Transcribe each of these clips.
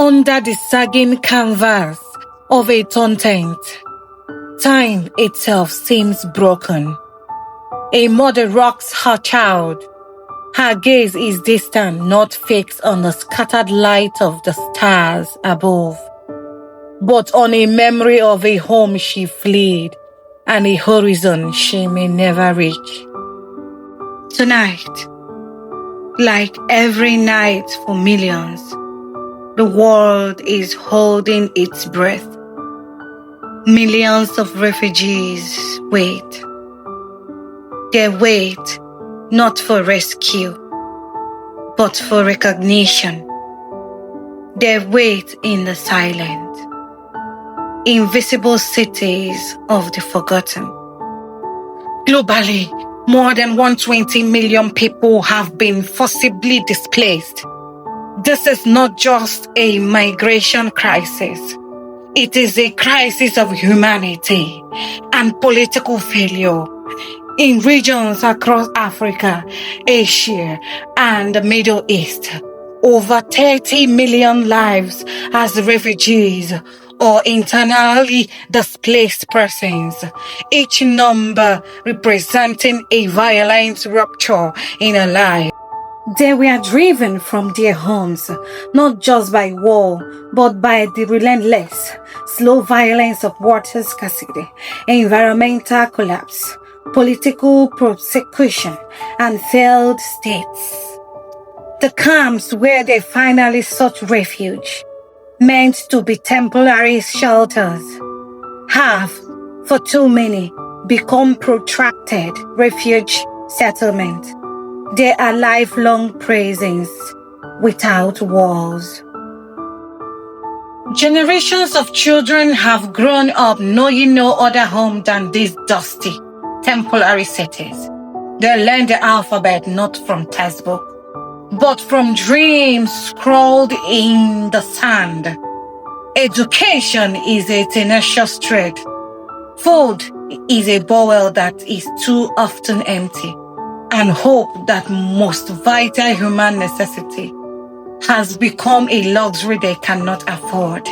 Under the sagging canvas of a torn tent, time itself seems broken. A mother rocks her child. Her gaze is distant, not fixed on the scattered light of the stars above, but on a memory of a home she fled and a horizon she may never reach. Tonight, like every night for millions, the world is holding its breath. Millions of refugees wait. They wait not for rescue, but for recognition. They wait in the silent, invisible cities of the forgotten. Globally, more than 120 million people have been forcibly displaced. This is not just a migration crisis. It is a crisis of humanity and political failure. In regions across Africa, Asia, and the Middle East, over 30 million lives as refugees or internally displaced persons, each number representing a violent rupture in a life. They were driven from their homes, not just by war, but by the relentless, slow violence of water scarcity, environmental collapse, political persecution, and failed states. The camps where they finally sought refuge, meant to be temporary shelters, have, for too many, become protracted refuge settlements. They are lifelong prisons without walls. Generations of children have grown up knowing no other home than these dusty, temporary cities. They learn the alphabet not from textbook, but from dreams scrawled in the sand. Education is a tenacious trade. Food is a bowel that is too often empty. And hope, that most vital human necessity, has become a luxury they cannot afford.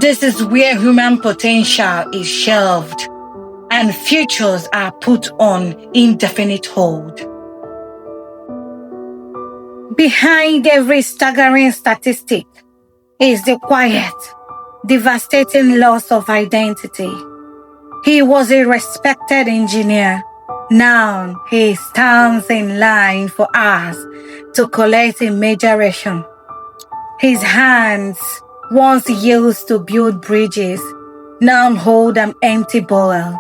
This is where human potential is shelved and futures are put on indefinite hold. Behind every staggering statistic is the quiet, devastating loss of identity. He was a respected engineer. Now he stands in line for hours to collect a major ration. His hands, once used to build bridges, now hold an empty bowl.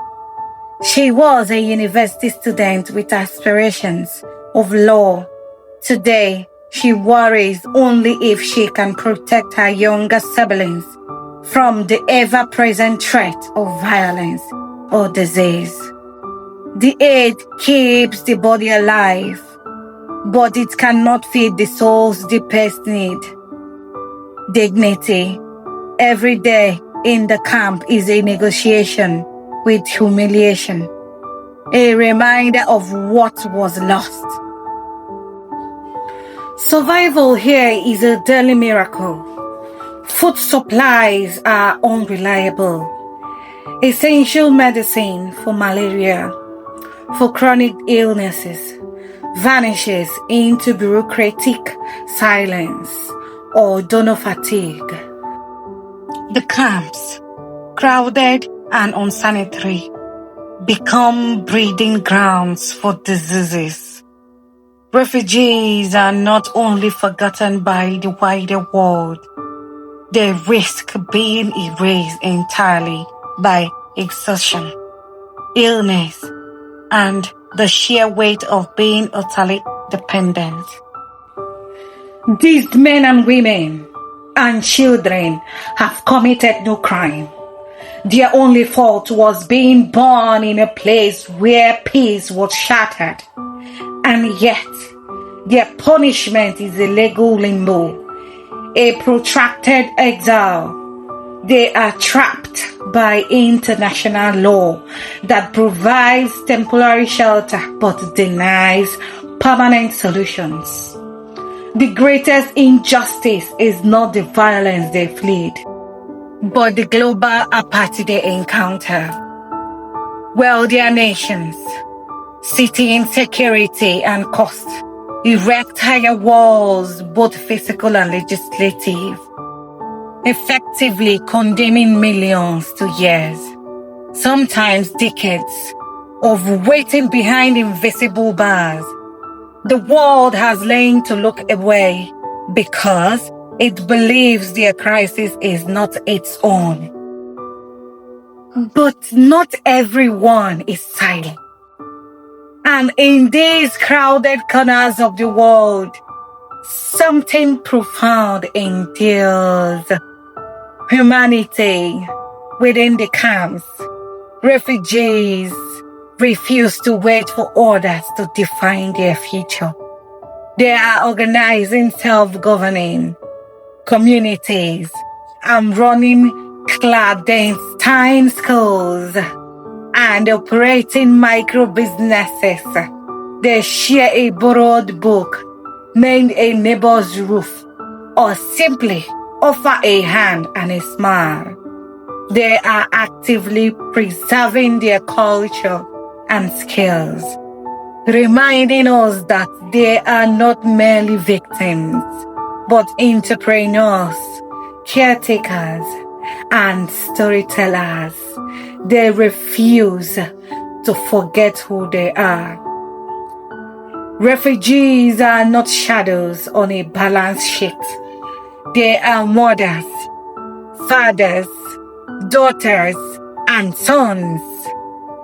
She was a university student with aspirations of law. Today, she worries only if she can protect her younger siblings from the ever-present threat of violence or disease. The aid keeps the body alive, but it cannot feed the soul's deepest need. Dignity. Every day in the camp is a negotiation with humiliation, a reminder of what was lost. Survival here is a daily miracle. Food supplies are unreliable. Essential medicine for malaria, for chronic illnesses, vanishes into bureaucratic silence or donor fatigue. The camps, crowded and unsanitary, become breeding grounds for diseases. Refugees are not only forgotten by the wider world, they risk being erased entirely by exhaustion, illness, and the sheer weight of being utterly dependent. These men and women and children have committed no crime. Their only fault was being born in a place where peace was shattered. And yet, their punishment is a legal limbo, a protracted exile. They are trapped by international law that provides temporary shelter but denies permanent solutions. The greatest injustice is not the violence they fleed, but the global apathy they encounter. Wealthier nations, city insecurity and cost, erect higher walls, both physical and legislative, effectively condemning millions to years, sometimes decades, of waiting behind invisible bars. The world has learned to look away because it believes their crisis is not its own. But not everyone is silent. And in these crowded corners of the world, something profound endures. Humanity within the camps, refugees refuse to wait for others to define their future. They are organizing self-governing communities and running clandestine schools and operating micro-businesses. They share a borrowed book, mend a neighbor's roof, or simply offer a hand and a smile. They are actively preserving their culture and skills, reminding us that they are not merely victims, but entrepreneurs, caretakers, and storytellers. They refuse to forget who they are. Refugees are not shadows on a balance sheet. They are mothers, fathers, daughters, and sons.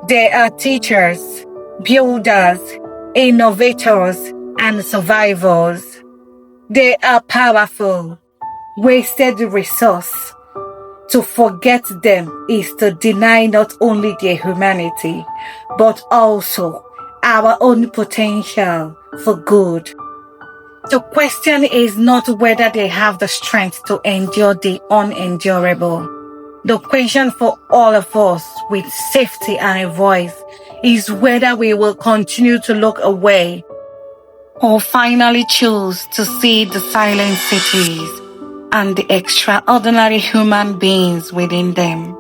They are teachers, builders, innovators, and survivors. They are powerful, wasted resource. To forget them is to deny not only their humanity, but also our own potential for good. The question is not whether they have the strength to endure the unendurable. The question for all of us with safety and a voice is whether we will continue to look away or finally choose to see the silent cities and the extraordinary human beings within them.